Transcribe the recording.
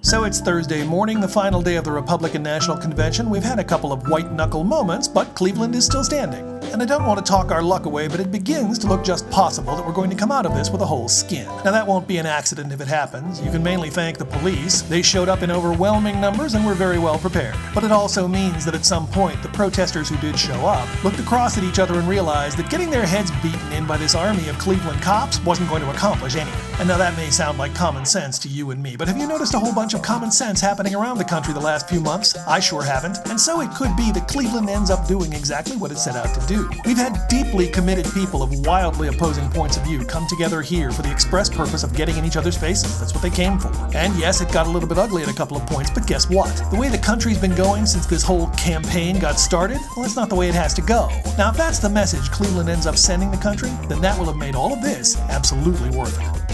So it's Thursday morning, the final day of the Republican National Convention. We've had a couple of white-knuckle moments, but Cleveland is still standing. And I don't want to talk our luck away, but it begins to look just possible that we're going to come out of this with a whole skin. Now that won't be an accident if it happens. You can mainly thank the police. They showed up in overwhelming numbers and were very well prepared. But it also means that at some point, the protesters who did show up looked across at each other and realized that getting their heads beaten in by this army of Cleveland cops wasn't going to accomplish anything. And now that may sound like common sense to you and me, but have you noticed a whole bunch of common sense happening around the country the last few months? I sure haven't. And so it could be that Cleveland ends up doing exactly what it set out to do. We've had deeply committed people of wildly opposing points of view come together here for the express purpose of getting in each other's faces. That's what they came for. And yes, it got a little bit ugly at a couple of points, but guess what? The way the country's been going since this whole campaign got started, well, it's not the way it has to go. Now, if that's the message Cleveland ends up sending the country, then that will have made all of this absolutely worth it.